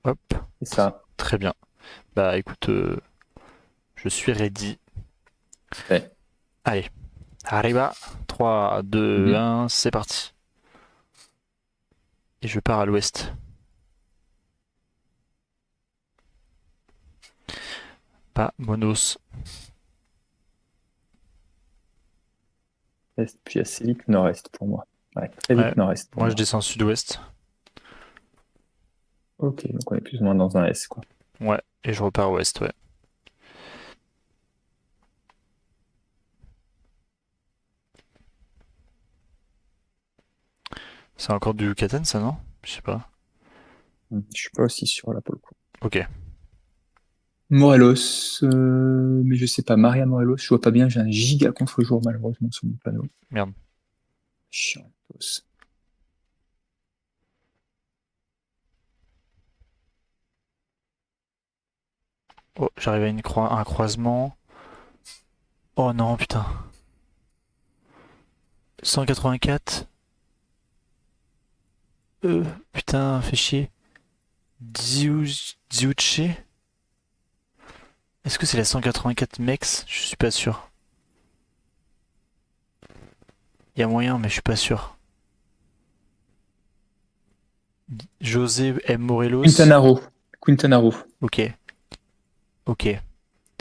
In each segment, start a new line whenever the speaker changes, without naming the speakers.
Hop,
C'est ça.
très bien. Bah écoute, je suis ready.
Ouais.
Allez, arriba. 3, 2,
Mhm.
1, c'est parti. Et je pars à l'ouest. Pas Monos.
Est, puis assez vite nord-est pour moi. Ouais, très
Ouais,
vite nord-est pour
moi je
moi.
descends sud-ouest.
Ok, donc on est plus ou moins dans un S, quoi.
Ouais, et je repars ouest, ouais. C'est encore du Yucatan, ça, non? Je sais pas.
Je suis pas aussi sûr là pour le coup.
Ok,
Morelos, mais je sais pas, Maria Morelos, je vois pas bien, j'ai un giga contre-jour malheureusement sur mon panneau.
merde.
Chiantos.
Oh, j'arrive à un croisement. Oh non, putain. 184. Putain, fait chier. Dziuche. Est-ce que c'est la 184 Mex? Je suis pas sûr. Il y a moyen, mais je suis pas sûr. José M. Morelos.
Quintanaro. Quintanaro.
Ok, ok.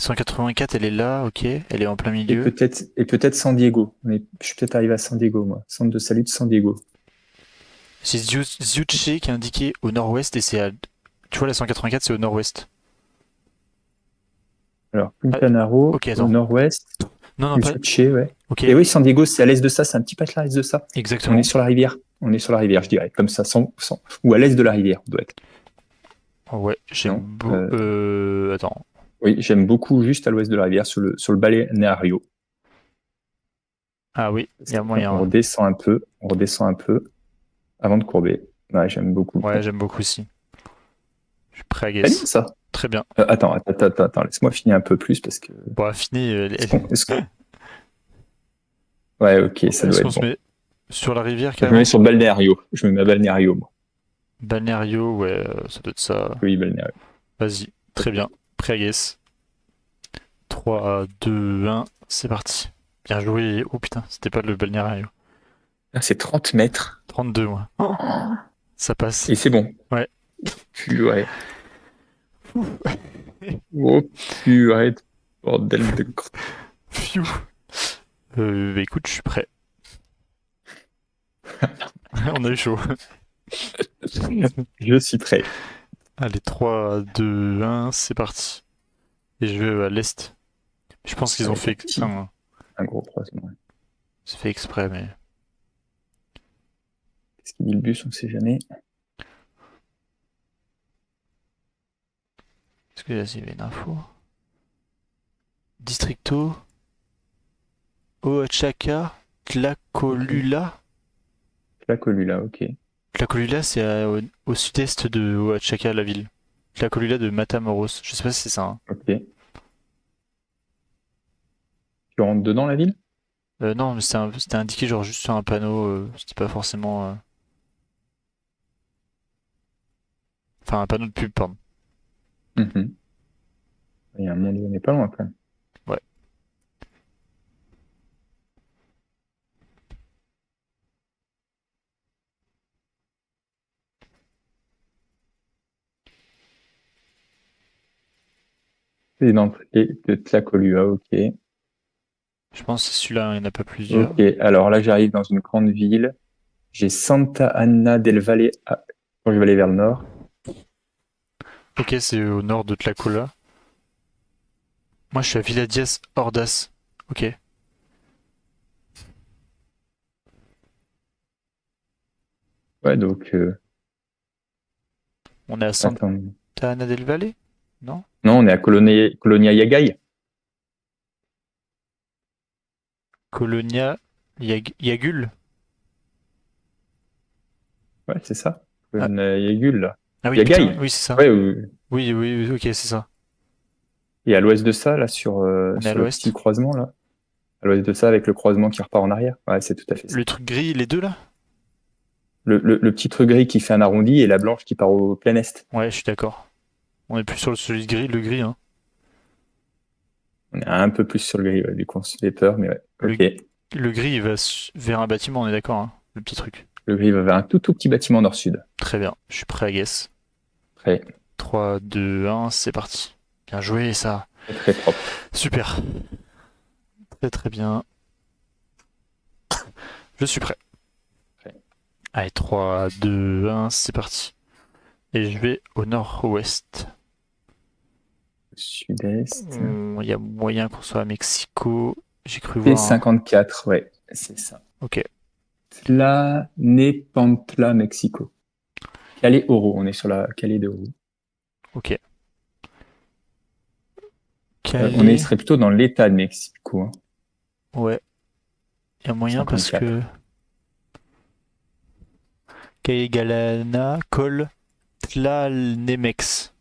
184, elle est là, ok. Elle est en plein
Et
milieu.
peut-être San Diego. Je suis peut-être arrivé à San Diego, moi. Centre de salut de San Diego.
C'est Dziuche qui est indiqué au nord-ouest et c'est à... Tu vois, la 184, c'est au nord-ouest.
Alors,
Ah,
Quintanaro,
ok,
au
attends.
nord-ouest.
Non, non, pas...
Usuche, ouais.
Ok,
Et oui, San Diego, c'est à l'est de ça, c'est un petit patch à l'est de ça. On est
exactement.
sur la rivière. On est sur la rivière, je dirais, comme ça, ou à l'est de la rivière, on doit être.
Oh, ouais, j'aime
Non?
beau... Attends.
Oui, j'aime beaucoup juste à l'ouest de la rivière, sur le balnéario.
Ah oui, il y a
On
moyen.
redescend un peu, avant de courber. Ouais, j'aime beaucoup.
Ouais, j'aime beaucoup aussi. Je suis prêt à
Très bien
guess.
ça.
Très bien.
Attends, laisse-moi finir un peu plus parce que.
Bon, fini.
Ouais, ok, ça
Est-ce
doit
qu'on
être
se
bon.
met sur la rivière
Je me mets
carrément?
sur le balnéario. Je me mets à balnéario, moi.
Balnéario, ouais, ça doit être ça.
Oui, balnéario.
Vas-y, très
Ok.
bien. Prêt à guess. 3, 2, 1, c'est parti. Bien joué. Oh putain, c'était pas le balnéario.
Ah, c'est 30 mètres.
32, moi. Oh, ça passe.
Et c'est bon.
Ouais.
Purée. Oh, purée de bordel de.
Pfiou. Bah, écoute, je suis prêt. On a eu chaud.
Je suis prêt.
Allez, 3, 2, 1, c'est parti. Et je vais à l'est. Je pense qu'ils ont
Avec
fait... Enfin,
un gros croisement.
c'est fait exprès, mais...
Qu'est-ce qu'il dit le bus, on sait jamais.
Est-ce que là, il y avait une info? Districto Oaxaca
Ok.
Tlacolula.
La colula, ok.
Tlacolula, c'est au sud-est de Oaxaca, la ville. Tlacolula de Matamoros. Je sais pas si c'est ça, hein.
Ok. Tu rentres dedans la ville?
Non, mais c'était indiqué genre juste sur un panneau. C'était pas forcément... Enfin, un panneau de pub, pardon.
Mhm. Il y a un monde où on n'est pas loin quand même.
Ouais.
C'est d'entrée de Tlacolula, ok.
Je pense que c'est celui-là, il n'y en a pas plusieurs.
Ok, alors là j'arrive dans une grande ville. J'ai Santa Anna del Valle quand je vais aller vers le nord.
Ok, c'est au nord de Tlacola. Moi, je suis à Villadias Ordaz. Ok.
Ouais, donc
On est à Santa
attends.
Ana del Valle? Non?
Non, on est à Colonia Yagay.
Colonia Yagul?
Ouais, c'est ça.
Ah,
Colonia Yagul, là.
ah oui, putain,
Yagay.
oui, c'est ça.
Ouais,
Oui, oui, oui, ok, c'est ça.
et à l'ouest de ça, là,
On est à
sur le petit
l'ouest.
croisement, là. À l'ouest de ça, avec le croisement qui repart en arrière. Ouais, c'est tout à fait ça.
Le truc gris, les deux là?
Le petit truc gris qui fait un arrondi et la blanche qui part au plein est.
Ouais, je suis d'accord. On est plus sur celui de gris, le gris, hein.
On est un peu plus sur le gris, ouais, du coup on se fait peur, mais ouais.
Le,
Ok.
le gris, il va vers un bâtiment, on est d'accord, hein. Le petit truc.
Le gris va vers un tout petit bâtiment nord-sud.
Très bien, je suis prêt à guess.
Très,
3, 2, 1, c'est parti. Bien joué, ça.
très, très propre.
Super. Très très bien. Je suis prêt.
Très.
Allez, 3, 2, 1, c'est parti. Et je vais au nord-ouest.
Sud-est.
Il y a moyen qu'on soit à Mexico. J'ai cru voir un...
P54, ouais, c'est ça.
Ok,
Tlanepantla, Mexico. Calais Oro, on est sur la Calais de Oro.
ok.
On
Calais.
serait plutôt dans l'État de Mexico, hein.
Ouais, il y a moyen parce
54.
que Calais Galana, Col, Tlalnemex.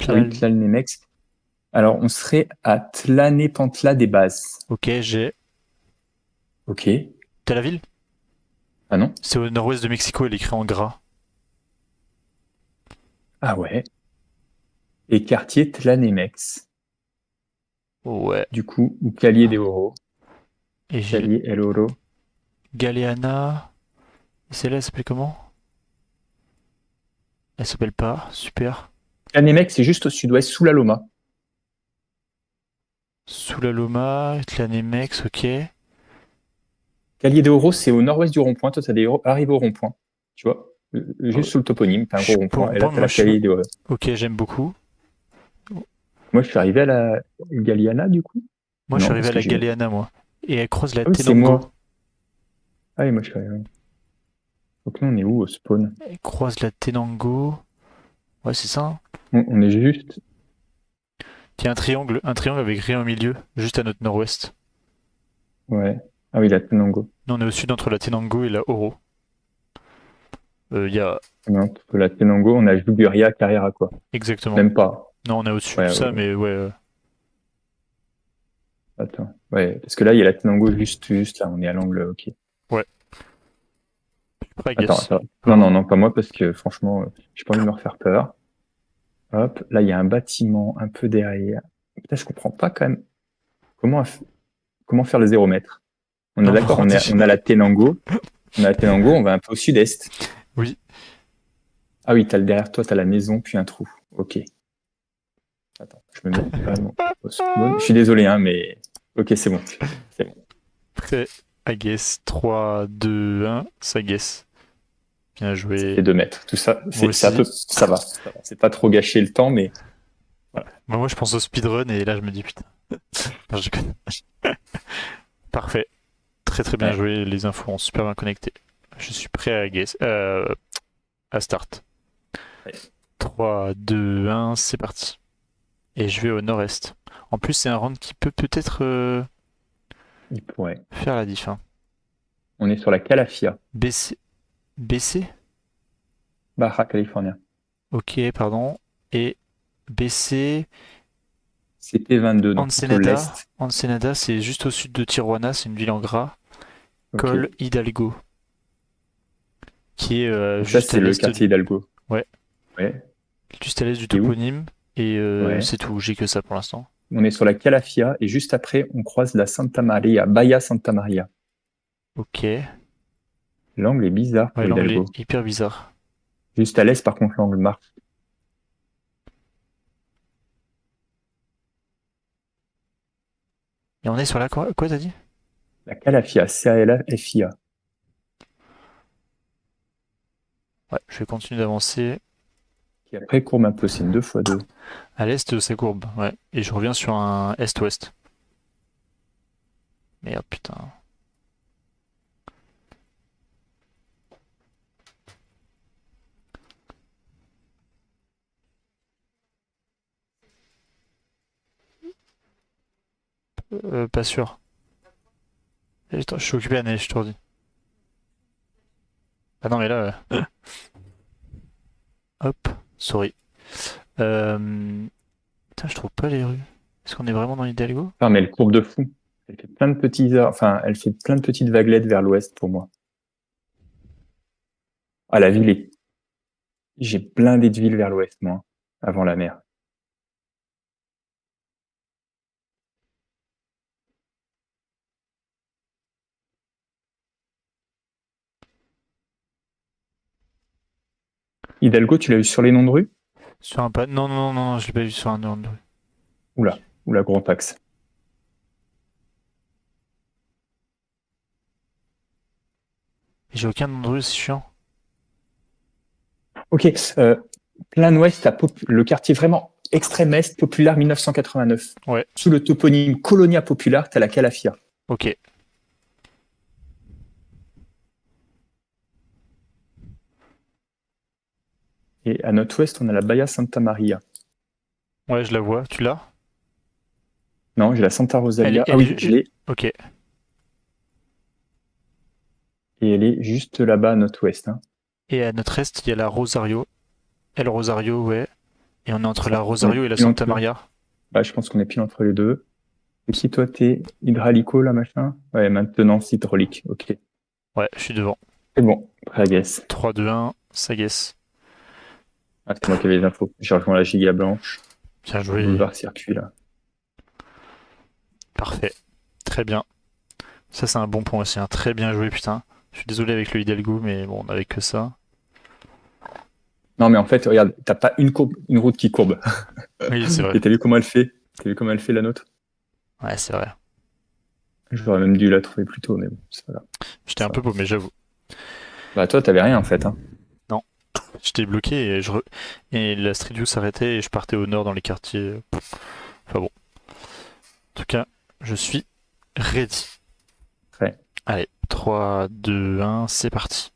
Ah oui,
Tlal...
Tlalnemex. Alors, on serait à Tlanepantla des Bases.
Ok, j'ai.
Ok.
T'as la ville?
Ah non?
C'est au nord-ouest de Mexico, elle est écrit en gras.
Ah ouais. Et quartier Tlanemex.
Ouais.
Du coup, ou Calier de Oro.
Et j'ai
Calier El Oro.
Galeana. Et celle-là, elle s'appelle comment? Elle s'appelle pas. Super.
Tlanemex, c'est juste au sud-ouest, sous la Loma.
Sous la Loma, Tlanemex, ok.
Calier de Oro, c'est au nord-ouest du rond-point. Toi, t'as des arrives au rond-point. Tu vois?
Oh,
Juste sous le toponyme, t'as un
je
gros
suis pas au
rond-point. Et là,
rond-point,
t'as
moi
la
je suis.
Calier de Oro.
Ok, j'aime beaucoup.
Moi, je suis arrivé à la Galiana, du coup?
Moi je suis
Non,
arrivé
parce
à
que
la
j'ai.
Galeana, moi. Et elle croise la
Ah oui, c'est
Tenango.
moi. Ah oui, moi, je suis arrivé. Donc, nous, on est où au spawn?
Elle croise la Tenango. Ouais, c'est ça, hein.
On est juste.
Il y a un triangle avec rien au milieu, juste à notre nord-ouest.
Ouais. Ah oui, la Tenango.
Nous on est au sud entre la Tenango et la Oro. Il y a.
Non, entre la Tenango, on a Juguria, Carrera, quoi.
Exactement.
Même pas.
Non, on est au-dessus de
Ouais,
ça, mais ouais.
attends. Ouais, parce que là, il y a la Tenango juste là. On est à l'angle. Ok.
Ouais. Pas
Attends,
guess.
attends. Non,
Vraiment.
non, non, pas moi, parce que franchement, j'ai pas envie de me refaire peur. Hop, là, il y a un bâtiment un peu derrière. Putain, je comprends pas quand même comment, comment faire le 0 mètre. On est
Non,
d'accord,
non,
on a la Tenango. On a la Tenango, on va un peu au sud-est.
oui.
Ah oui, derrière toi, t'as la maison, puis un trou. Ok. Attends, je me mets vraiment au spawn. Je suis désolé, hein, mais ok, c'est bon. C'est bon.
Prêt à guess. 3, 2, 1, ça guess. Bien
Ça fait
joué.
2 mètres. Tout ça,
Moi
c'est un
aussi.
peu, ça va. Ça va. C'est pas trop gâché le temps, mais
Ouais. Bah, moi je pense au speedrun et là je me dis putain. Non, je déconne. Parfait. Très très bien
ouais.
joué. Les infos ont super bien connecté. Je suis prêt à guess. À start.
Ouais.
3, 2, 1, c'est parti. Et je vais au nord-est. En plus, c'est un round qui peut peut-être
Il pourrait.
faire la diff, hein.
On est sur la Calafia,
BC. BC.
Baja California.
Ok, pardon. Et BC.
C'était 22, donc plutôt
Ensenada.
l'est.
Ensenada, c'est juste au sud de Tijuana, c'est une ville en gras.
Ok.
Col Hidalgo, qui est
Donc ça,
juste à
c'est le
l'est
quartier
du.
Hidalgo.
Ouais,
Ouais.
juste à l'est du
Et où?
toponyme. Et
Ouais.
c'est tout, j'ai que ça pour l'instant.
On est sur la Calafia et juste après, on croise la Santa Maria, Bahia Santa Maria.
Ok.
L'angle est bizarre
Ouais,
pour
l'angle est
Hidalgo.
hyper bizarre.
Juste à l'est, par contre, l'angle marche.
Et on est sur la quoi, quoi t'as dit?
La Calafia, C-A-L-A-F-I-A.
Ouais, je vais continuer d'avancer.
Qui après courbe un peu, c'est une 2x2.
À l'est, ça courbe, ouais. Et je reviens sur un est-ouest. Merde, putain. Pas sûr. Attends, je suis occupé à neige, je te redis. Ah non, mais là, hop, sorry. Euh... Putain, je trouve pas les rues. Est-ce qu'on est vraiment dans Hidalgo?
Ah, mais elle courbe de fou. Elle fait plein de petits, enfin, elle fait plein de petites vaguelettes vers l'ouest pour moi. Ah, la ville est... J'ai blindé de villes vers l'ouest, moi, avant la mer. Hidalgo, tu l'as eu sur les noms de rue?
Sur un pad. Non, non, non, non, je l'ai pas vu sur un nom de rue.
Oula, grand axe.
J'ai aucun nom de rue, c'est chiant.
Ok, plein ouest, le quartier vraiment extrême est, Populaire 1989.
Ouais,
Sous le toponyme Colonia Popular, t'as la Calafia.
ok.
Et à notre ouest, on a la Baia Santa Maria.
Ouais, je la vois. Tu l'as?
Non, j'ai la Santa
Elle,
Rosalia. Ah
elle
oui,
est.
je l'ai.
Ok.
Et elle est juste là-bas à notre ouest. Hein.
Et à notre est, il y a la Rosario. El Rosario, ouais. Et on est entre
C'est
la
ça. On est
Rosario et la
pile
Santa
entre...
Maria.
Bah, je pense qu'on est pile entre les deux. Et qui, toi, t'es hydraulico, là, machin? Ouais, maintenance hydraulique. Ok.
Ouais, je suis devant.
C'est bon. Prêt à guess.
3, 2, 1, ça guesse.
Ah, c'est moi qui avais les infos. J'ai rejoint la giga blanche.
Bien
Le
joué.
boulevard circuit, là.
Parfait. Très bien. Ça, c'est un bon point aussi. Hein. Très bien joué, putain. Je suis désolé avec le Hidalgo, mais bon, on avait que ça.
Non, mais en fait, regarde, t'as pas une route qui courbe.
Oui, c'est vrai.
Et t'as vu comment elle fait? T'as vu comment elle fait, la nôtre?
Ouais, c'est vrai.
J'aurais même dû la trouver plus tôt, mais bon, c'est pas grave.
J'étais un
Ça
peu
va.
paumé, j'avoue.
Bah, toi, t'avais rien, en fait. Hein.
Non, j'étais bloqué et la Street View s'arrêtait et je partais au nord dans les quartiers. Enfin bon. En tout cas, je suis ready.
Prêt.
Allez, 3, 2, 1, c'est parti.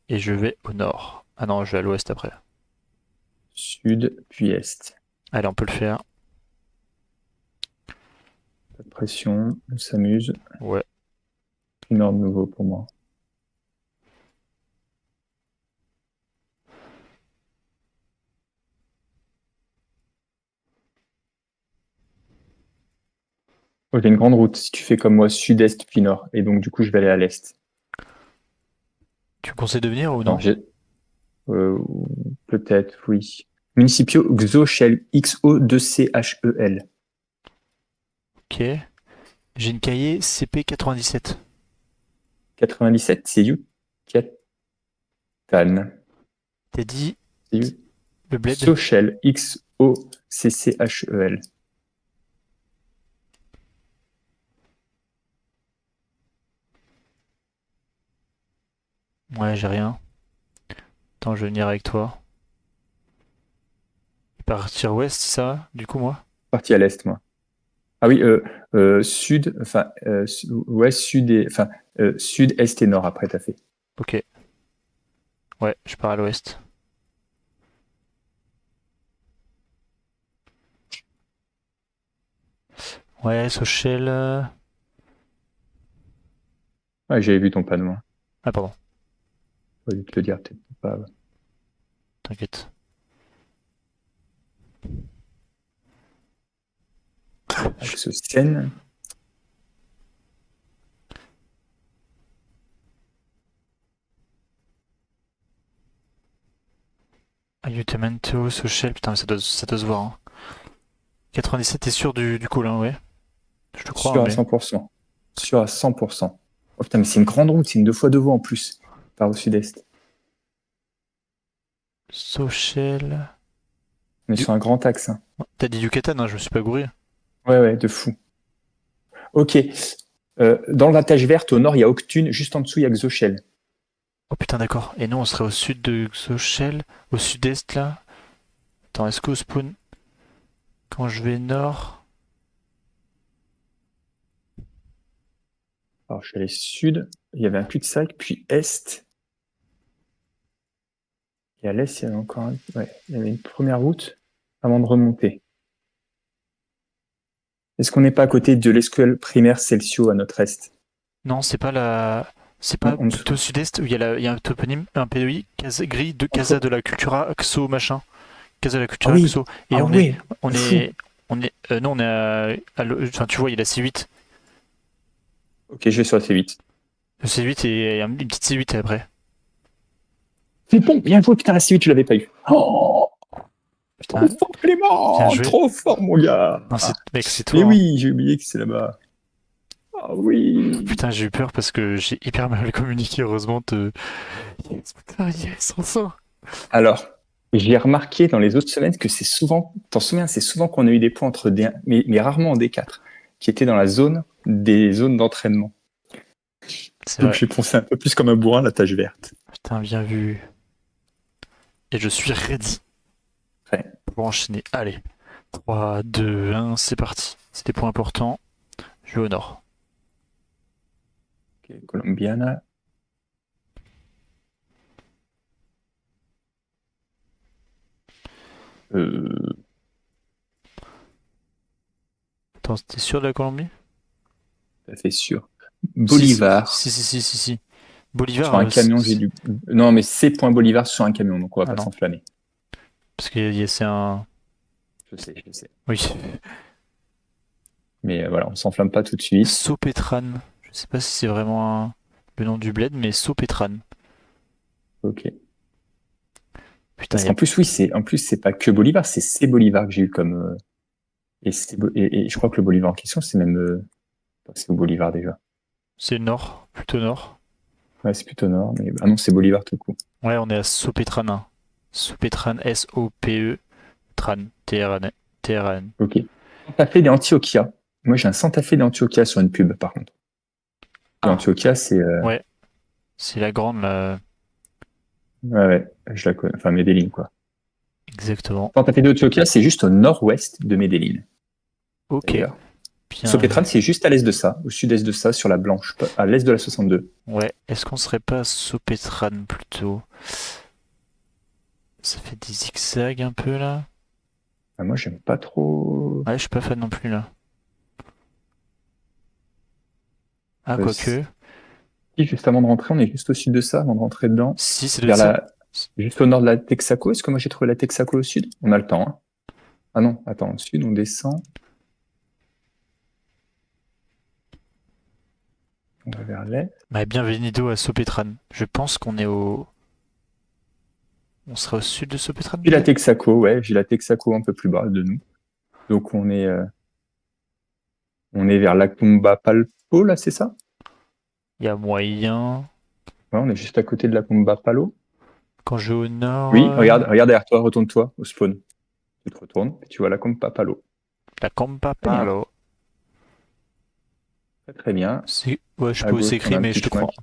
Et je vais au nord. Ah non, je vais à l'ouest après.
Sud, puis est.
Allez, on peut le faire.
Pas de pression, on s'amuse.
Ouais.
Une heure de nouveau pour moi. Ok, une grande route. Si tu fais comme moi, sud-est puis nord. Et donc, du coup, je vais aller à l'est.
Tu me conseilles de venir ou
Attends,
non?
euh, peut-être, oui. Municipio Xochel, X-O-2-C-H-E-L.
Ok. J'ai une cahier CP97.
97, c'est Yucatan.
T'as dit
C'est
le bled?
Xochel, X-O-C-C-H-E-L.
Ouais, j'ai rien. Attends, je vais venir avec toi. Partir ouest, c'est ça, du coup, moi?
Parti à l'est, moi. Ah oui, sud, enfin, ouest, sud et, enfin, sud, est et nord après, t'as fait.
Ok. Ouais, je pars à l'ouest. Ouais, Sochel.
Ah, j'avais vu ton panneau. Hein.
Ah, pardon.
J'aurais dû te le dire, peut-être pas.
T'inquiète.
Axe Seine.
Ayuntamiento, Sochel. Putain, mais ça doit se voir. Hein. 97, t'es sûr du coup, là, ouais? Je te crois, hein,
Sûr à
mais.
100%. Sûr à 100%. Oh putain, mais c'est une grande route, c'est une 2x2 voies en plus, par au sud-est.
Sochel.
On est
Du...
sur un grand axe. Hein.
T'as dit Yucatan, hein, je me suis pas gouré.
Ouais, ouais, de fou. Ok. Dans la tâche verte, au nord, il y a Octune, juste en dessous, il y a Xochel.
Oh putain, d'accord. Et nous, on serait au sud de Sochel, au sud-est, là. Attends, est-ce qu'au spawn, quand je vais nord.
Alors, je suis allé sud, il y avait un cul-de-sac, puis est. Et à l'est, il y avait encore un... Ouais, il y avait une première route avant de remonter. Est-ce qu'on n'est pas à côté de l'école primaire Celsius à notre est?
Non, c'est pas la. C'est
Non,
pas
en dessous.
plutôt sud-est où il y a un toponyme, un PEI, gris de Casa
Entre...
de la Cultura Axo machin. Casa de la
Ah
Cultura
oui!
Axo. Et
Ah ouais!
on
De
est,
fou!
non, on est enfin, tu vois, il y a la C8.
Ok, je vais sur la C8.
Le C8 et une petite C8 après.
C'est bon, bien joué, putain, la C8, tu l'avais pas eu. Oh, trop
Putain,
fort,
bien
Clément!
joué.
Trop fort, mon gars!
Non, mec, c'est
Mais
toi, hein.
oui, j'ai oublié que c'est là-bas. Ah oui!
Putain, j'ai eu peur parce que j'ai hyper mal communiqué, heureusement. Yes, putain, yes, enfin.
Alors, j'ai remarqué dans les autres semaines que c'est souvent, t'en souviens, c'est souvent qu'on a eu des points entre D1, mais rarement en D4, qui étaient dans la zone des zones d'entraînement.
C'est
Donc
vrai.
j'ai pensé un peu plus comme un bourrin la tâche verte.
Putain, bien vu. Et je suis ready
Ouais.
pour enchaîner. Allez. 3, 2, 1, c'est parti. C'est des points importants. Je vais au nord.
Ok, Colombiana. Euh,
Attends, t'es sûr de la Colombie?
ça fait sûr.
Si, si,
Bolivar.
si, si, si, si, si.
Sur
Bolivar,
un camion, j'ai du. Non, mais c'est point Bolivar sur un camion, donc on va
ah
pas
non,
s'enflammer.
parce que c'est un.
Je sais, je sais.
Oui.
Mais voilà, on s'enflamme pas tout de suite.
Sopetran. Je sais pas si c'est vraiment le nom du bled, mais Sopetran.
Ok.
Putain,
Parce qu'en plus, oui, c'est pas que Bolivar, c'est Bolivar que j'ai eu comme. Et je crois que le Bolivar en question, c'est même. C'est au Bolivar déjà.
c'est le nord, plutôt nord.
Ouais, c'est plutôt nord, mais ah non, c'est Bolivar tout court.
Ouais, on est à Sopetran 1. Sopetran, S-O-P-E, Tran, T-R-A-N. T-R-A-N.
Ok. Santa Fe d'Antioquia. Moi, j'ai un Santa Fe d'Antioquia sur une pub, par contre. Et
Ah,
Antioquia, c'est.
ouais, c'est la grande là.
Ouais, ouais, je la connais. Enfin, Medellin, quoi.
Exactement.
Santa Fe d'Antioquia, c'est juste au nord-ouest de Medellin,
Ok,
d'ailleurs.
bien
Sopetran,
vu.
c'est juste à l'est de ça, au sud-est de ça, sur la Blanche, à l'est de la 62.
Ouais, est-ce qu'on serait pas Sopetran plutôt? Ça fait des zigzags un peu là.
Ah, moi, j'aime pas trop.
Ouais, je suis pas fan non plus là. Ah,
Si,
quoique.
juste avant de rentrer, on est juste au sud de ça, avant de rentrer dedans.
Si, ça doit être
Vers
ça.
la... Juste au nord de la Texaco. Est-ce que moi, j'ai trouvé la Texaco au sud? On a le temps, hein. Ah non, attends, au sud, on descend. On va vers l'est.
Bah, bienvenido à Sopetran. Je pense qu'on est au. On serait au sud de Sopetran
Puis la
peut-être?
Texaco, ouais, j'ai la Texaco un peu plus bas de nous. Donc on est vers la Cumba Palpo, là, c'est ça?
Il y a moyen.
Ouais, on est juste à côté de la Cumba Palo.
Quand je vais au nord.
Oui, regarde derrière toi, retourne-toi au spawn. Tu te retournes, et tu vois la Cumba Palo.
La Campa
Très bien,
Palo.
très très bien.
Ouais, je sais
À
pas où c'est
gauche, on a
écrit,
un
mais
petit
je te
chemin
crois.
qui...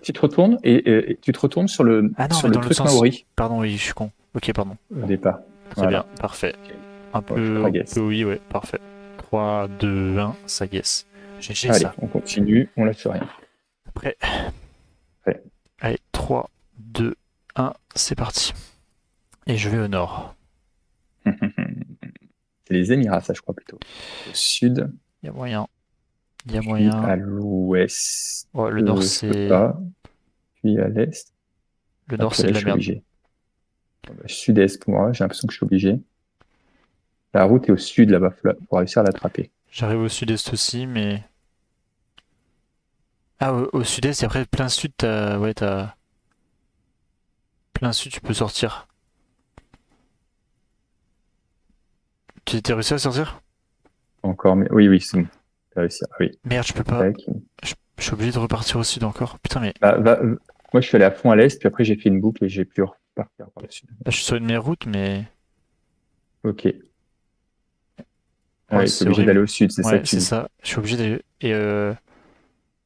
Tu te retournes et tu te retournes sur le,
Ah non,
sur
mais
le
dans l'autre
truc
sens.
Maori
Pardon, oui, je suis con. Ok, pardon.
au départ.
Très bien,
Voilà.
parfait.
Ok.
Un
Ouais, je
peu,
traguesse.
oui, ouais, parfait. 3, 2, 1, ça guesse. GG
Allez,
ça.
on continue, on lâche rien.
Après,
Ouais.
allez, 3, 2, 1, c'est parti. Et je vais au nord.
C'est les Émirats, ça, je crois plutôt. Au sud,
Il y a moyen. Il y a
puis
moyen.
à l'ouest,
Ouais, le nord,
je peux
c'est.
pas. Puis à l'est.
Le
Ah
nord, c'est
purée,
de
je
la
suis
merde.
obligé. Bon, bah, sud-est pour moi, j'ai l'impression que je suis obligé. La route est au sud là-bas, faut réussir à l'attraper.
J'arrive au sud-est aussi, mais. Ah, au sud-est, et après, plein sud, t'as. Ouais, t'as. Plein sud, tu peux sortir. Tu t'es réussi à sortir?
Encore, mais oui, oui, c'est bon. T'as réussi. Ah oui.
Merde, je peux pas.
Tac.
Je suis obligé de repartir au sud encore. Putain, mais.
Moi, je suis allé à fond à l'est, puis après, j'ai fait une boucle et j'ai pu repartir par le sud.
Là, je suis sur une meilleure route, mais.
Ok.
Oh,
Ouais, t'es
c'est
obligé
horrible.
d'aller au sud, c'est ça
Ouais,
que tu
c'est
dis.
ça. Je suis obligé d'aller. Et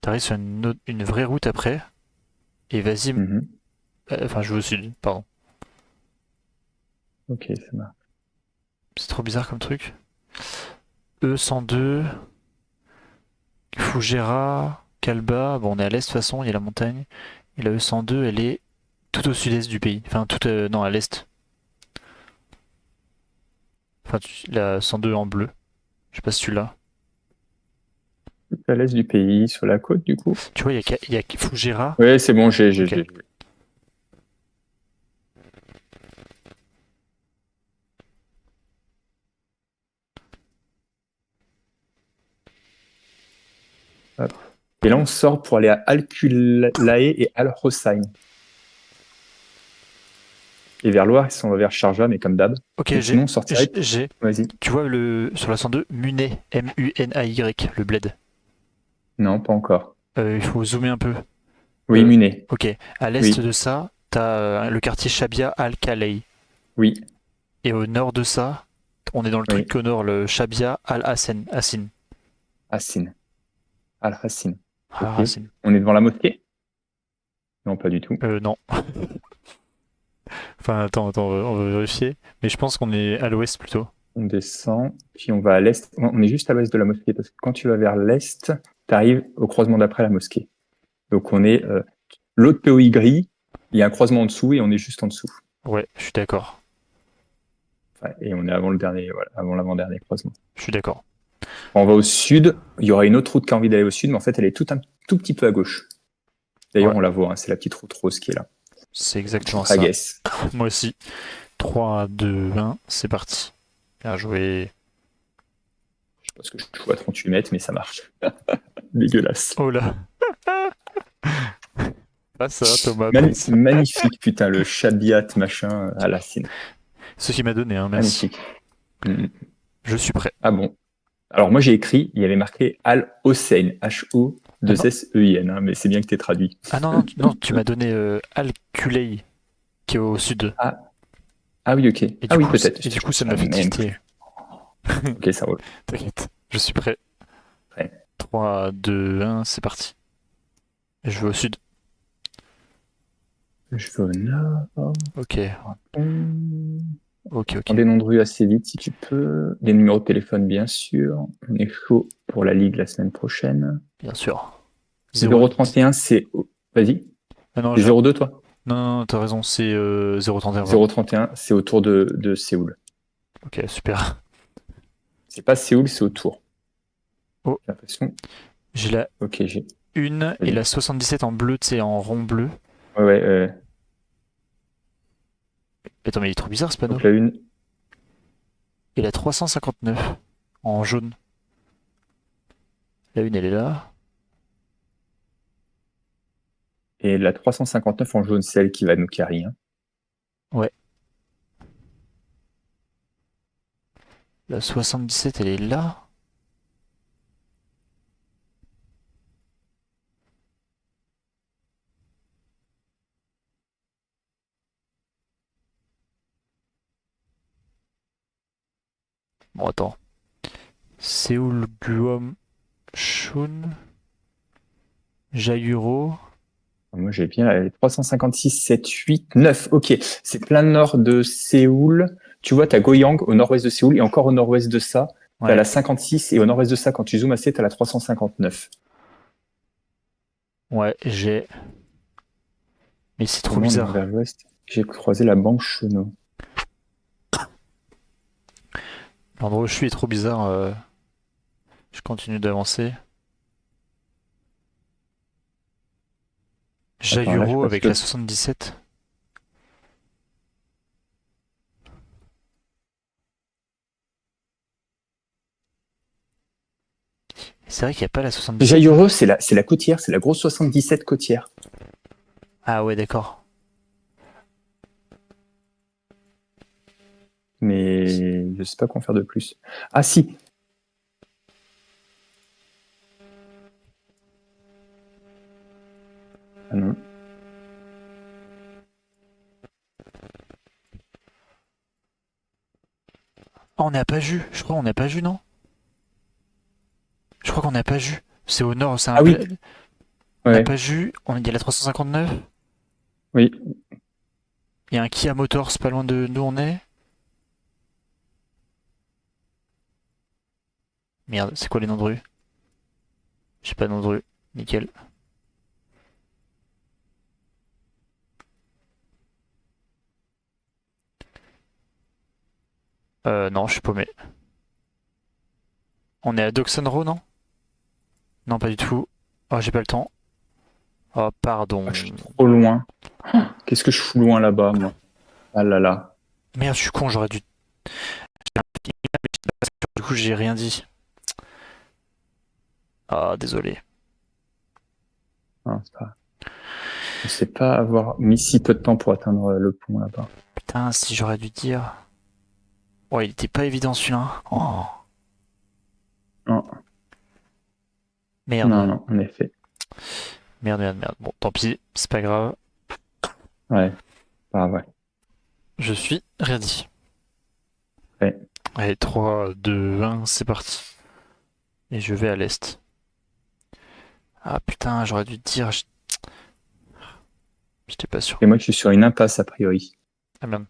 t'arrives sur une vraie route après. Et vas-y.
Mhm.
Enfin, je vais au sud, pardon.
Ok, ça marche.
C'est trop bizarre comme truc. E102, Fougera, Calba. Bon, on est à l'est de toute façon, il y a la montagne. Et la E102, elle est tout au sud-est du pays. Enfin, tout. Non, à l'est. Enfin, la 102 en bleu. Je sais pas si tu l'as.
Tout à l'est du pays, sur la côte, du coup.
Tu vois, il y a Fougera.
Ouais, c'est bon, j'ai.
Ok.
Hop. Et là, on sort pour aller à Alculae et Al Hossein. Et vers l'ouest, on va vers Sharjah, mais comme d'hab.
Ok,
Donc sinon, on sortirait.
j'ai.
Vas-y.
Tu vois sur la 102, Munay, M-U-N-A-Y, le bled.
Non, pas encore.
Il faut zoomer un peu.
Oui,
Euh,
Munet.
ok, à l'est
Oui,
de ça, t'as le quartier Shabia Al-Khalei.
oui,
Et au nord de ça, on est dans le
oui.
truc au nord, le Shabia Al-Hassan. Hassin.
Hassin. Al-Hassin. Ok.
Al-Hassin.
On est devant la mosquée? Non, pas du tout.
Non. Enfin, attends, on va vérifier. Mais je pense qu'on est à l'ouest plutôt.
On descend, puis on va à l'est. On est juste à l'ouest de la mosquée, parce que quand tu vas vers l'est, tu arrives au croisement d'après la mosquée. Donc on est l'autre POI gris, il y a un croisement en dessous et on est juste en dessous.
Ouais, je suis d'accord.
Enfin, et on est avant le dernier, voilà, avant l'avant-dernier croisement.
Je suis d'accord.
Quand on va au sud, il y aura une autre route qui a envie d'aller au sud, mais en fait elle est tout petit peu à gauche. D'ailleurs
Ouais,
on la voit, hein, c'est la petite route rose qui est là.
c'est
Je suis
exactement
prêt à
ça.
guess.
Moi aussi. 3, 2, 1, c'est parti. Bien joué.
Je sais pas ce que je joue à 38 mètres, mais ça marche. Dégueulasse.
Oh là. Pas ça, Thomas, pas ça.
Magnifique, putain, le Chabiat machin à la cine.
Ce qu'il m'a donné, hein, merci.
Magnifique. Mm.
Je suis prêt.
Ah bon. Alors moi j'ai écrit, il y avait marqué Al-Hossein,
Ah non,
H-O-2-S-E-I-N, hein, mais c'est bien que tu traduit.
non, tu m'as donné Al-Kulei, qui est au sud.
Ah, ah oui, ok.
Et
Ah
du
oui,
coup,
peut-être. Je
ça
pense
m'a
la
fait
même.
tilter.
Ok, ça roule.
T'inquiète, je suis prêt.
Prêt.
3, 2, 1, c'est parti. Je vais au sud.
Je veux au nord.
Ok,
Hum.
ok.
Prends des noms de rue assez vite si tu peux. Des numéros de téléphone, bien sûr. On est chaud pour la Ligue la semaine prochaine.
Bien sûr. 0...
031, c'est... Vas-y.
Ah non,
C'est 02, toi?
non, t'as raison, c'est 031 vraiment.
031, c'est autour de Séoul.
Ok, super.
C'est pas Séoul, c'est autour.
Oh,
J'ai l'impression.
j'ai la
Ok, j'ai...
1 et
Vas-y.
la 77 en bleu, tu sais, en rond bleu.
Ouais, ouais.
Attends, mais il est trop bizarre ce panneau.
Donc la une.
Et la 359 en jaune. La 1, elle est là.
Et la 359 en jaune, c'est elle qui va nous carry, hein.
Ouais. La 77, elle est là. Bon, attends. Séoul, Guam, Shun, Jaeguro.
Moi, j'ai bien la 356, 7, 8, 9. Ok, c'est plein nord de Séoul. Tu vois, tu as Goyang au nord-ouest de Séoul et encore au nord-ouest de ça, tu as
Ouais,
la 56 et au nord-ouest de ça, quand tu zoomes assez, tu as la 359.
ouais, j'ai. Mais c'est
Et
trop
moi, en allant vers
bizarre.
l'ouest, j'ai croisé la banque Cheneau.
L'endroit où je suis est trop bizarre. Je continue d'avancer.
Attends, là, je
Jaeguro
passe
avec la
le...
77. C'est vrai qu'il n'y a pas la 77 là.
Jaïro, c'est la côtière, c'est la grosse 77 côtière.
Ah ouais, d'accord.
Mais je sais pas quoi en faire de plus. Ah si, ah non.
Ah, on n'est à Paju. Je crois qu'on n'est à Paju, non? Je crois qu'on n'est à Paju. C'est au nord, c'est un
Ah oui,
bled. On n'a
ouais,
pas Paju. Il y a la 359.
oui.
Il y a un Kia Motors pas loin de d'où on est. Merde, c'est quoi les noms de rue? J'ai pas de nom de rue. Nickel. Non, je suis paumé. On est à Dockson Row, non? Non, pas du tout. Oh, j'ai pas le temps. Oh,
Ah,
pardon.
je suis trop loin. Qu'est-ce que je fous loin là-bas, moi? Ah là là.
Merde, je suis con, j'aurais dû. Du coup, j'ai rien dit. Ah, désolé.
Ah, c'est pas... ne sait pas avoir mis si peu de temps pour atteindre le pont là-bas.
Putain, si j'aurais dû dire. Ouais, il était pas évident celui-là. Oh,
Non, non,
merde.
non, en effet.
Merde, merde, merde. Bon, tant pis, c'est pas grave.
Ouais, pas ouais.
Je suis ready.
Ouais.
Allez, 3, 2, 1, c'est parti. Et je vais à l'est. Ah putain, j'aurais dû te dire. J'étais pas sûr.
Et moi, je suis sur une impasse a priori.
Ah merde.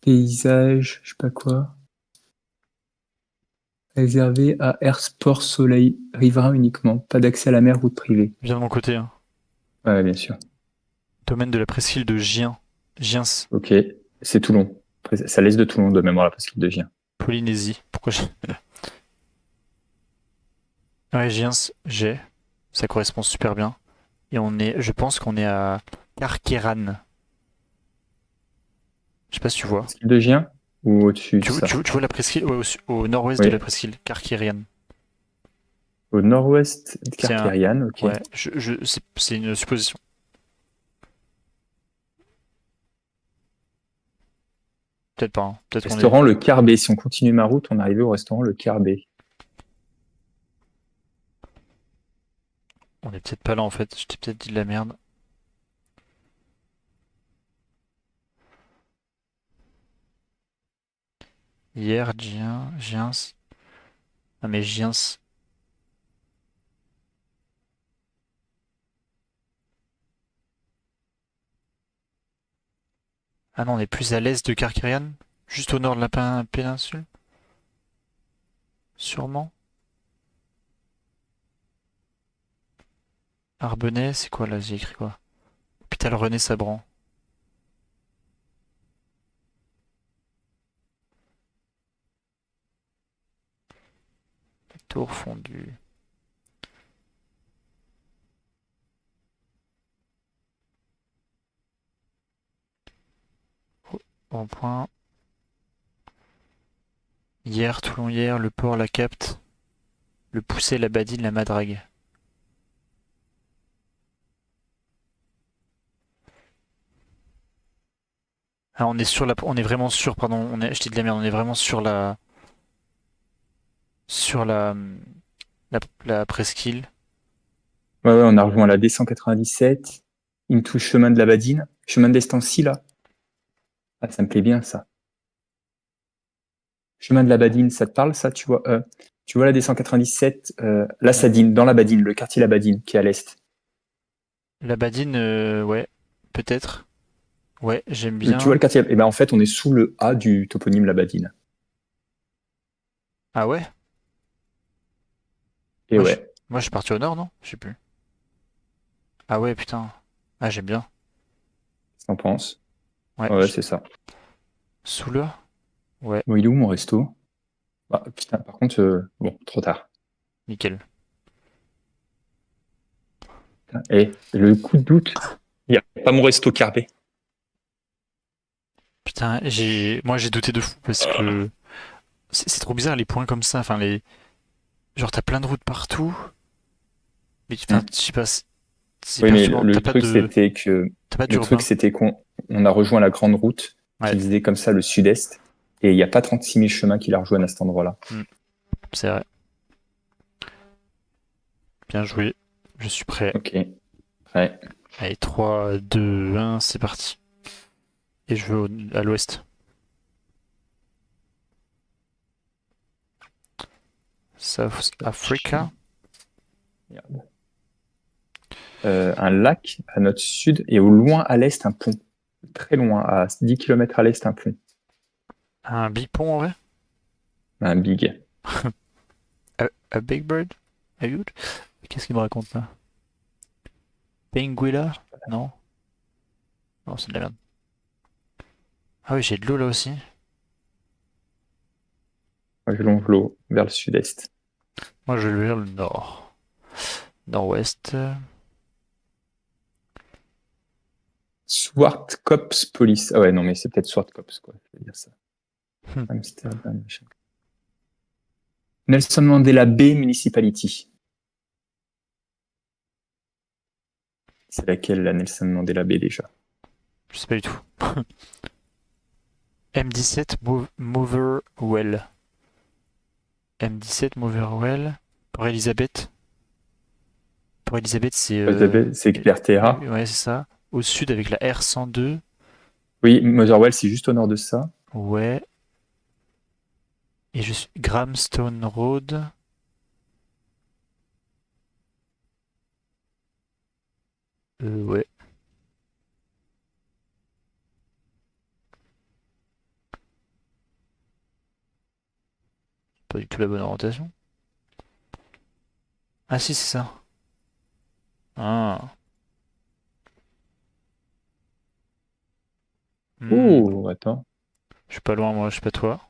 Paysage, je sais pas quoi. Réservé à Air Sport Soleil, riverain uniquement. Pas d'accès à la mer, route privée.
Viens de mon côté, hein.
Ouais, bien sûr.
Domaine de la presqu'île de Gien. Giens,
Ok, c'est Toulon. Après, ça laisse de Toulon de mémoire là parce qu'il devient.
Polynésie. Pourquoi j'ai. Ouais, Giens, j'ai. Ça correspond super bien. Et on est. Je pense qu'on est à Carqueiranne. Je sais pas si tu vois.
Est-ce qu'il devient ou au-dessus de
Tu,
ça?
tu vois la presqu'île, ouais, au nord-ouest de la
Oui,
presqu'île, Carqueiranne.
au nord-ouest de
C'est un.
Carquériane, ok.
Ouais, c'est une supposition. Peut-être pas, hein. Peut-être qu'on est.
Restaurant Le Carbet. Si on continue ma route, on arrive au restaurant Le Carbet.
On est peut-être pas là en fait. Je t'ai peut-être dit de la merde. Hier, Giens. Ah mais Giens. Ah non, on est plus à l'est de Carqueiranne. Juste au nord de la péninsule. Sûrement. Arbonnais, c'est quoi là? J'ai écrit quoi? Hôpital René Sabran. Tour fondu. Bon point. Hier, Toulon hier, le port, la capte. Le Pousset, la Badine, la Madrague. Ah, on est sur la, on est vraiment sûr, pardon, je dis de la merde, on est vraiment sur la presqu'île.
Ouais, ouais, on a rejoint la D197, into chemin de la Badine, chemin d'Estancy là. Ah, ça me plaît bien ça. Chemin de la Badine, ça te parle ça, tu vois la D197, la
Ouais.
Sadine, dans la Badine, le quartier La Badine qui est à l'est.
La Badine, ouais, peut-être. Ouais, j'aime
Tu vois
bien.
le quartier, et ben en fait on est sous le A du toponyme La Badine.
Ah ouais?
Et
Moi je,
ouais,
moi je suis parti au nord, non? Je sais plus. Ah ouais, putain. Ah, j'aime bien.
t'en penses?
Ouais,
Ouais, c'est ça.
sous le. Ouais,
Bon, il est où mon resto? Ah, putain, par contre, bon, trop tard.
nickel.
Et le coup de doute, il n'y a pas mon resto Carbet.
Putain, moi j'ai douté de fou parce que c'est trop bizarre les points comme ça. Enfin, genre t'as plein de routes partout. Mais enfin,
Hmm.
je sais pas, c'est
Oui, mais
perturbant. T'as pas
le truc,
d'urbain.
c'était qu'on on a rejoint la grande route
Ouais,
qui faisait comme ça le sud-est, et il n'y a pas 36 000 chemins qui la rejoignent à cet endroit-là.
hmm, c'est vrai. Bien joué. Je suis prêt.
Ok, ouais.
Allez, 3, 2, 1, c'est parti. Et je vais à l'ouest. South Africa.
Merde. Un lac à notre sud et au loin à l'est un pont. Très loin, à 10 km à l'est un pont.
Un bipon en vrai?
Un big.
A Big Bird? A huge? Qu'est-ce qu'il me raconte là? Penguilla? Non? Non, c'est de la merde. Ah oui, j'ai de l'eau là aussi.
Je longe l'eau vers le sud-est.
Moi, je vais vers le nord. Nord-ouest.
Swartkops Police. Ah ouais, non, mais c'est peut-être Swartkops, quoi. Je vais dire ça.
Hmm.
Amsterdam, machin. Nelson Mandela Bay Municipality. C'est laquelle, la Nelson Mandela Bay déjà?
Je sais pas du tout. M17 Moverwell. M17 Moverwell. Pour Elisabeth. Pour Elisabeth, c'est.
C'est Claire Terra.
Ouais, c'est ça. Au sud avec la R102.
Oui, Motherwell, c'est juste au nord de ça.
Ouais. Et je suis Grahamstone Road. Ouais. Pas du tout la bonne orientation. Ah si, c'est ça. Ah. Hmm.
Oh, attends.
Je suis pas loin, moi, je sais pas toi.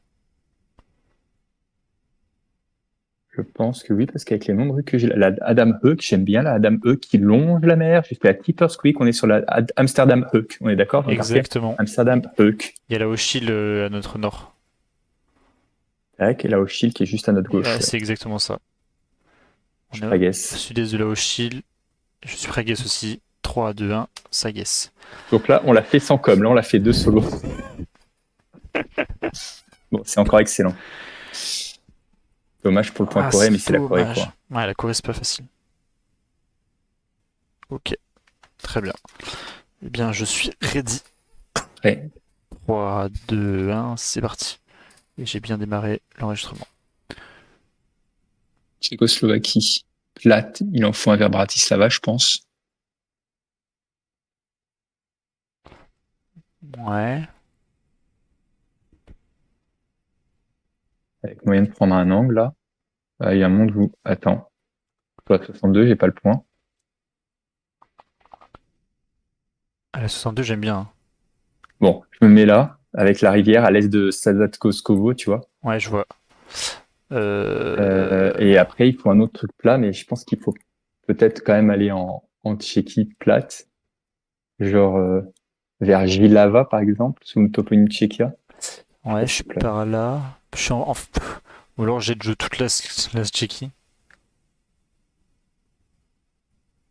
Je pense que oui, parce qu'avec les noms de rues que j'ai, la Adam Hook, j'aime bien la Adam Hook qui longe la mer jusqu'à la Tippers Creek. On est sur la Amsterdam Hook. On est d'accord dans le quartier?
Exactement.
Amsterdam Hook.
Il y a la Ochil à notre nord.
Tac, et la O'Shill qui est juste à notre gauche.
Ouais,
Ouais.
c'est exactement ça.
Je
On
suis
est
pas
au
guess.
sud-est de la Ochil. Je suis prêt guess aussi. 3, 2, 1, ça guess.
Donc là, on l'a fait sans com. Là, on l'a fait deux solos. Bon, c'est encore excellent. Dommage pour le point
Ah,
Corée,
c'est
mais c'est la Corée,
dommage.
quoi.
Ouais, la Corée, c'est pas facile. Ok, très bien. Eh bien, je suis ready.
Ouais.
3, 2, 1, c'est parti. Et j'ai bien démarré l'enregistrement.
Tchécoslovaquie. Plate. Il en faut un vers Bratislava, je pense.
Ouais.
Avec moyen de prendre un angle, là. Il y a un monde où... Attends. Sur la 62, j'ai pas le point.
À la 62, j'aime bien, hein.
Bon, je me mets là, avec la rivière à l'est de Sadatoskovo, tu vois.
Ouais, je vois.
Et après, il faut un autre truc plat, mais je pense qu'il faut peut-être quand même aller en Tchéquie plate, genre vers Jilava, par exemple, sous le toponyme Tchéquia. Je sais
Ouais,
pas
je
si
suis
c'est plat.
par là. Je suis ou alors j'ai de toute la Tchéquie.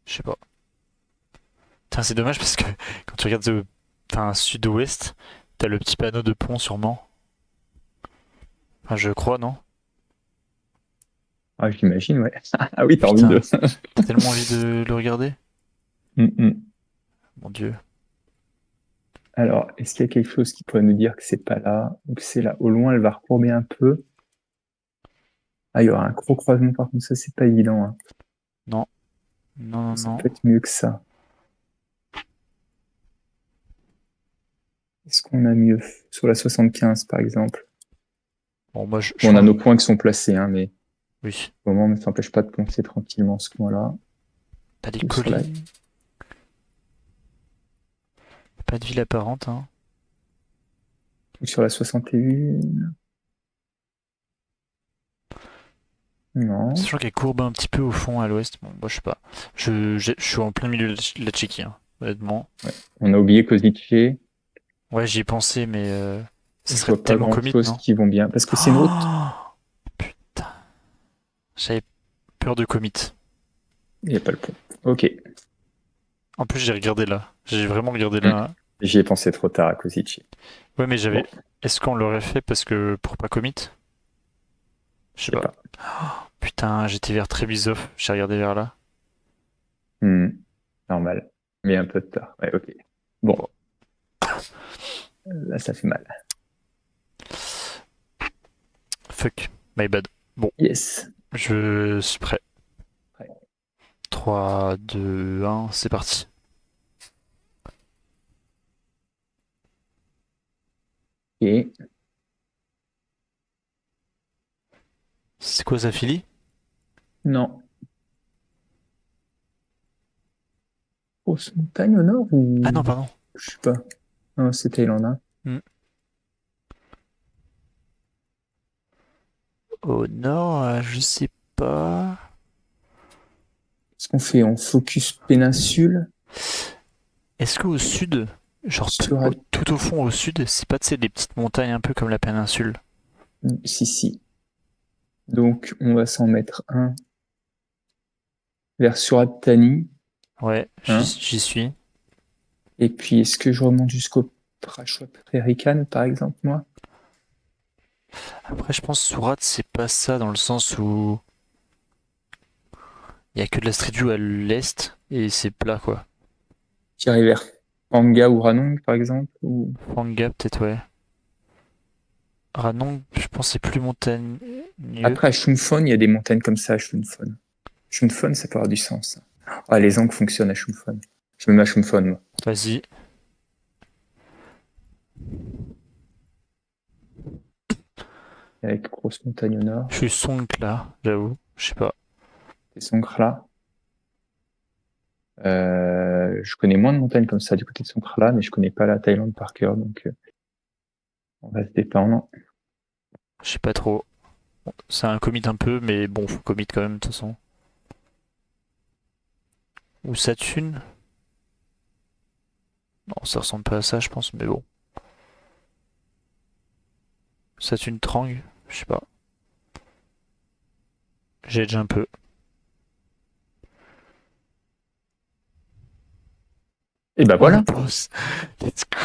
Je sais pas. Putain, c'est dommage parce que quand tu regardes enfin, sud-ouest, t'as le petit panneau de pont sûrement. Enfin, je crois, non?
Ah, j'imagine, ouais. Ah oui, t'as envie de...
Putain, t'as tellement envie de le regarder.
Mm, mm.
Mon Dieu.
Alors, est-ce qu'il y a quelque chose qui pourrait nous dire que c'est pas là, ou que c'est là? Au loin, elle va recourber un peu. Ah, il y aura un gros croisement, par contre, ça, c'est pas évident, hein.
Non, non, non,
Ça
non.
peut être mieux que ça. Est-ce qu'on a mieux? Sur la 75, par exemple.
Bon, moi, je
Bon, on a
change.
nos points qui sont placés, hein, mais
Oui.
au moment, ne s'empêche pas de penser tranquillement ce coin-là.
Pas des
Ou sur la,
collines, pas de ville apparente, hein.
ou sur la 61. Non.
Sachant qu'elle courbe un petit peu au fond à l'ouest. Bon, moi, je sais pas. Je suis en plein milieu de la Tchéquie, hein, honnêtement.
Ouais. On a oublié Kozice.
Ouais, j'y ai pensé, mais ça
Je
serait
vois pas
tellement commit,
grand-chose
non?
qui vont bien. Parce que c'est une route.
Oh, putain, j'avais peur de commit.
Il n'y a pas le pont. Ok.
En plus, j'ai regardé là. J'ai vraiment regardé
Hmm.
là.
J'y ai pensé trop tard à Kozice.
Ouais, mais
Bon,
j'avais. Est-ce qu'on l'aurait fait parce que pour pas commit? Je
je
sais
sais
pas.
pas.
Putain, j'étais vers Trebizov. J'ai regardé vers là.
Hmm. Normal. Mais un peu de tard. Ouais, ok. Bon,
Bon.
là, ça fait mal.
Fuck. My bad. Bon,
Yes.
je suis prêt.
Ouais.
3, 2, 1, c'est parti.
Et
C'est quoi Zafili?
non. Grosse montagne au nord
Ah non,
ou...
pardon.
Je sais pas. Non, c'est Thaïlande, hein.
Hmm. Au nord, je sais pas.
Ce qu'on fait en focus péninsule
Est-ce qu'au sud, genre
sur...
tout au fond au sud, c'est pas, tu sais, des petites montagnes un peu comme la péninsule?
Si, si. Donc, on va s'en mettre un vers Surat Thani.
Ouais,
Hein.
j'y suis.
Et puis, est-ce que je remonte jusqu'au Prachois Prairie-Can, par exemple, moi?
Après, je pense Surat, c'est pas ça dans le sens où il y a que de la street view à l'est et c'est plat quoi.
J'irai vers Panga ou Ranong, par exemple, ou...
Fanga, peut-être, ouais. Ranong, je pense que c'est plus montagneux.
Après, à Chumphon, il y a des montagnes comme ça à Chumphon. Chumphon, ça peut avoir du sens. Ah, les angles fonctionnent à Chumphon. Je me mets à Chumphon, moi.
Vas-y.
Avec grosse montagne au nord.
Je suis Song là, j'avoue. Je sais pas.
Et Songkhla. Je connais moins de montagnes comme ça du côté de Songkhla, mais je connais pas la Thaïlande par cœur, donc on va se détendre.
Je sais pas trop. C'est un commit un peu, mais bon, faut commit quand même de toute façon. Ou Saturne. Non, ça ressemble pas à ça, je pense, mais bon. Saturne Trang, je sais pas. J'ai déjà un peu.
Et ben
Oh la
voilà.
boss. Let's go.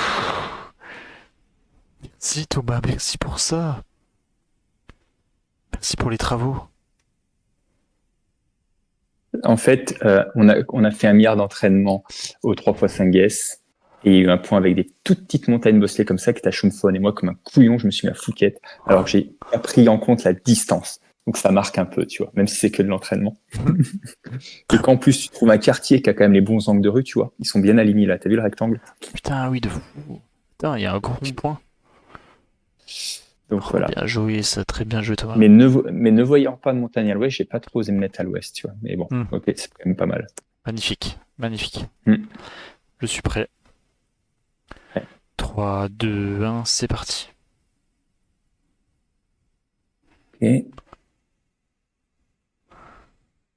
Merci Thomas, merci pour ça. Merci pour les travaux.
En fait, on a fait 1 milliard d'entraînements au 3x5S. Et il y a eu un point avec des toutes petites montagnes bosselées comme ça qui est à Chumphon. Et moi, comme un couillon, je me suis mis à Phuket. Alors que j'ai pas pris en compte la distance. Donc ça marque un peu, tu vois, même si c'est que de l'entraînement. Et qu'en plus, tu trouves un quartier qui a quand même les bons angles de rue, tu vois. Ils sont bien alignés là. T'as vu le rectangle?
Putain, oui, de fou. Putain, il y a un gros rond-point.
Donc
Oh,
voilà.
bien joué, ça, très bien joué Thomas.
Mais ne voyant pas de montagne à l'ouest, j'ai pas trop osé me mettre à l'ouest, tu vois. Mais bon,
Hmm.
ok, c'est quand même pas mal.
Magnifique, magnifique.
Hmm.
Je suis prêt.
Ouais.
3, 2, 1, c'est parti.
Ok.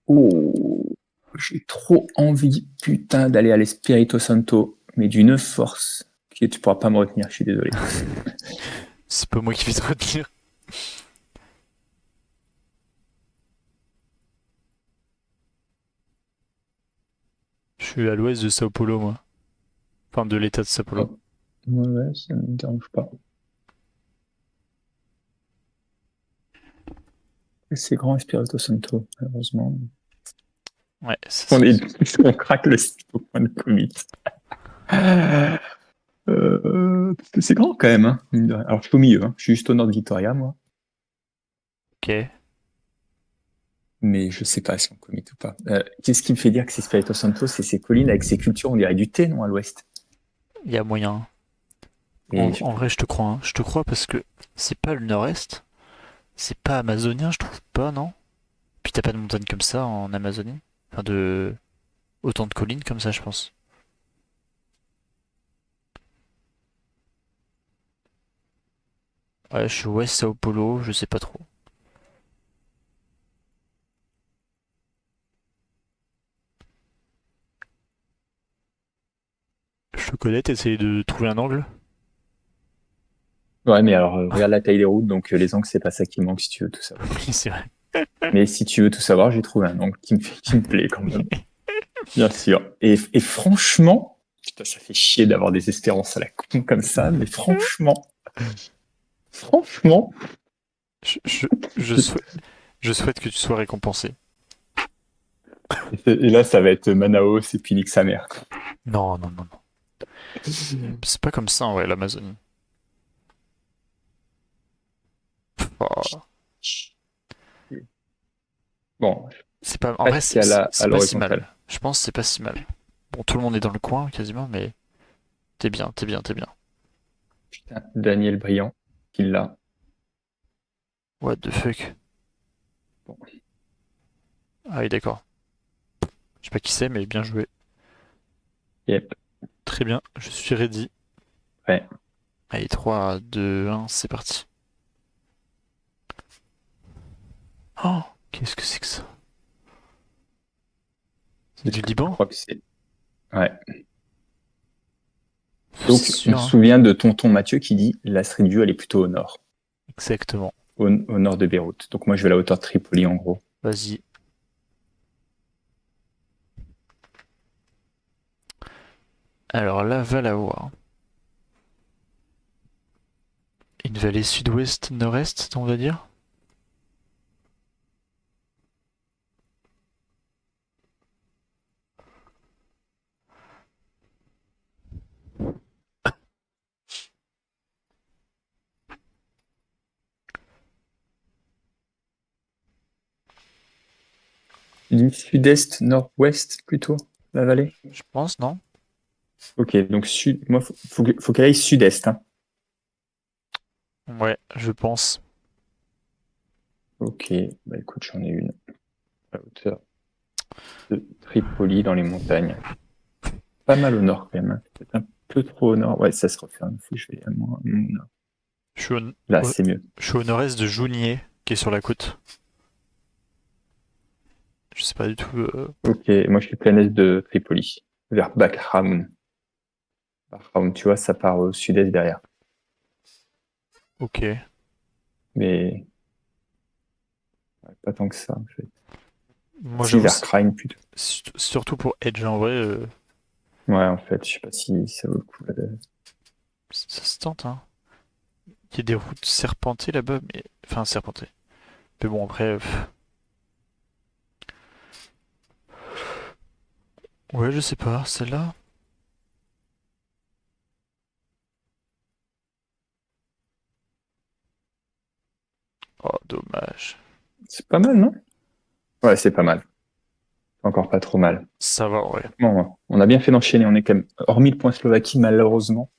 Oh, j'ai trop envie, putain, d'aller à l'Espirito Santo, mais d'une force que tu pourras pas me retenir, je suis désolé.
C'est pas moi qui vais te retenir. Je suis à l'ouest de Sao Paulo, moi. Enfin, de l'état de Sao Paulo.
Oh. Ouais, ouais, ça ne me dérange pas. C'est grand Espirito Santo, malheureusement.
Ouais, ça,
On est, on craque le site au point de commit. Parce que c'est grand quand même, hein, mine de rien. Alors je suis au milieu, hein. Je suis juste au nord de Victoria, moi.
ok.
Mais je sais pas si on commit ou pas. Qu'est-ce qui me fait dire que c'est Espirito Santo? C'est ces collines avec ces cultures, on dirait du thé, non, à l'ouest.
Il y a moyen.
Et
En vrai, je te crois. Hein. Je te crois parce que c'est pas le nord-est. C'est pas amazonien, je trouve pas, non? Puis t'as pas de montagne comme ça en Amazonie. Enfin, de. Autant de collines comme ça, je pense. Ouais, je suis ouest Sao Paulo, je sais pas trop. Je te connais, t'essayes de trouver un angle?
ouais, mais alors regarde la taille des routes, donc les angles, c'est pas ça qui manque si tu veux tout savoir.
Oui, c'est vrai.
Mais si tu veux tout savoir, j'ai trouvé un angle qui me plaît quand même. Bien sûr. Et franchement, putain, ça fait chier d'avoir des espérances à la con comme ça, mais franchement,
Je, je, je souhaite, je souhaite que tu sois récompensé.
et là, ça va être Manaus et puis nique sa mère.
Non, non, non, non. C'est pas comme ça en vrai, l'Amazonie. Oh.
Bon,
C'est pas. En vrai,
presque à
c'est pas si mal.
l'horizontale.
Je pense que c'est pas si mal. Bon, tout le monde est dans le coin quasiment, mais t'es bien, t'es bien, t'es bien.
Putain, Daniel Briand, qui l'a.
What the fuck?
Bon,
Ah oui, d'accord. Je sais pas qui c'est, mais bien joué.
yep,
Très bien, je suis ready.
ouais.
Allez, 3, 2, 1, c'est parti. Oh, qu'est-ce que c'est que ça? C'est du
Je
Liban?
crois que c'est. Ouais.
C'est
Donc, on
sûr,
se
hein.
souvient de tonton Mathieu qui dit la Street View, elle est plutôt au nord,
Exactement.
au nord de Beyrouth. Donc, moi, je vais à la hauteur de Tripoli, en gros.
Vas-y. Alors là, va la voir. Une vallée sud-ouest, nord-est, on va dire.
Du sud-est, nord-ouest plutôt, la vallée.
Je pense, non?
Ok, donc sud. Moi, faut qu'elle aille sud-est, hein.
Ouais, je pense.
Ok, bah écoute, j'en ai une à hauteur de Tripoli dans les montagnes. Pas mal au nord quand même, hein. Peut-être un peu trop au nord. Ouais, ça se refait. Il faut que je vais à moins au nord.
Je suis
Là,
au,
c'est mieux.
je suis au nord-est de Jounieh, qui est sur la côte. Je sais pas du tout.
Ok, moi je suis plein est de Tripoli, vers Baghraoun. Baghraoun, tu vois, ça part au sud-est derrière.
Ok.
Mais ouais, pas tant que ça, en fait.
Moi,
Si,
j'avoue,
vers Kraïm plutôt.
surtout pour Edge, en vrai,
Ouais, en fait, je sais pas si ça vaut le coup.
ça se tente, hein. Il y a des routes serpentées là-bas, mais. Enfin, serpentées. Mais bon, après. Ouais, je sais pas, celle-là. Oh, dommage.
C'est pas mal, non? Ouais, c'est pas mal. Encore pas trop mal.
Ça va, ouais.
Franchement, on a bien fait d'enchaîner. On est quand même, hormis le point Slovaquie, malheureusement,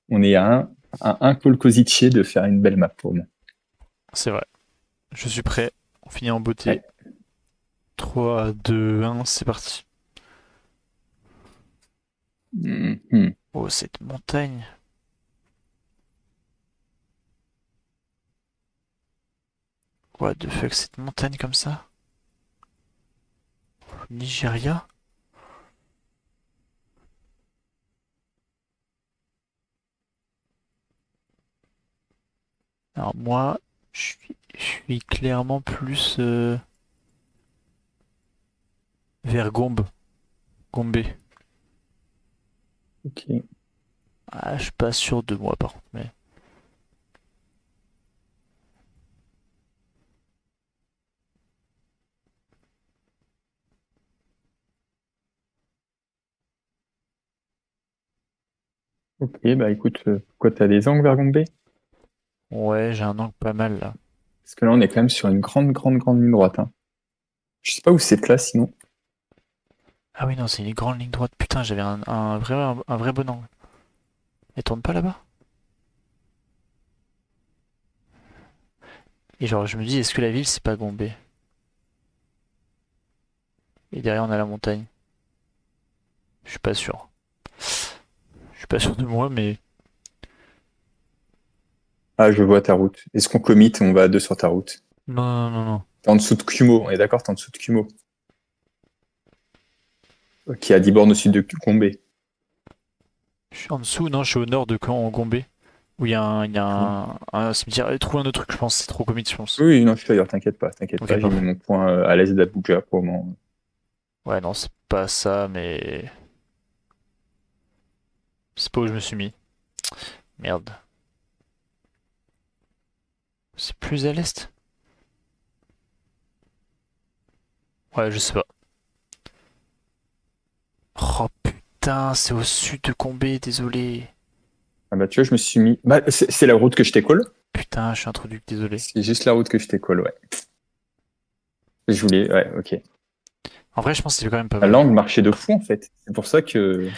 on est à un call Kozice de faire une belle map pour moi.
C'est vrai. Je suis prêt. On finit en beauté.
Ouais.
3, 2, 1, c'est parti.
Mhm.
Oh, cette montagne. What the fuck, cette montagne comme ça? Nigeria? Alors moi, je suis clairement plus vers Gombe. Gombe.
Ok.
Ah, je suis pas sûr de moi par contre, mais.
Ok, bah écoute, quoi, t'as des angles vers Gombe?
Ouais, j'ai un angle pas mal là.
Parce que là, on est quand même sur une grande, grande, grande ligne droite, hein. Je sais pas où c'est là, sinon.
Ah oui, non, c'est une grande ligne droite. Putain, j'avais un vrai bon angle. Elle tourne pas là-bas? Et genre, je me dis, est-ce que la ville, c'est pas Gombe? Et derrière, on a la montagne. Je suis pas sûr. Je suis pas sûr de moi, mais.
Ah, je vois ta route. Est-ce qu'on commit? On va à deux sur ta route.
Non, non, non, non.
T'es en dessous de Kumo. On est d'accord, t'es en dessous de Kumo. Ok, à 10 bornes au sud de Gombe.
Je suis en dessous, non, je suis au nord de Caen, en Gombe. Où il y a un cimetière. Trouve un autre truc, je pense. C'est trop commit, je pense.
Oui, non, je suis ailleurs, t'inquiète pas, t'inquiète
Ok,
pas, j'ai mis
parfait.
mon point à l'est d'Abuja pour le moment.
Ouais, non, c'est pas ça, mais. C'est pas où je me suis mis. Merde. C'est plus à l'est? Ouais, je sais pas. Oh putain, c'est au sud de Gombe, désolé.
Ah bah tu vois, je me suis mis. Bah, c'est la route que je t'ai call.
Putain, je suis un truc, désolé.
C'est juste la route que je t'ai call, ouais. Je voulais, ouais, ok.
En vrai, je pense que c'est quand même pas mal.
L'angle marchait de fou en fait. C'est pour ça que.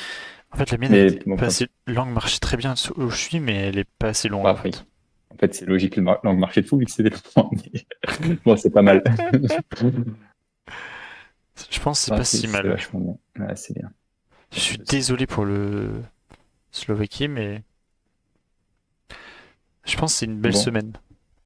En fait, la mienne, elle
Mais
était
bon,
pas
enfin,
assez. L'angle marchait très bien où je suis, mais elle est pas assez longue en
bah, oui.
fait.
En fait, c'est logique que l'angle marchait de fou vu que c'était le point. Mais bon, c'est pas mal.
Je pense que c'est
Ah,
pas
c'est
si
c'est
mal.
vachement bien. Ouais, c'est bien.
Je suis
Je sais.
désolé pour le Slovaquie, mais je pense que c'est une belle
Bon,
semaine.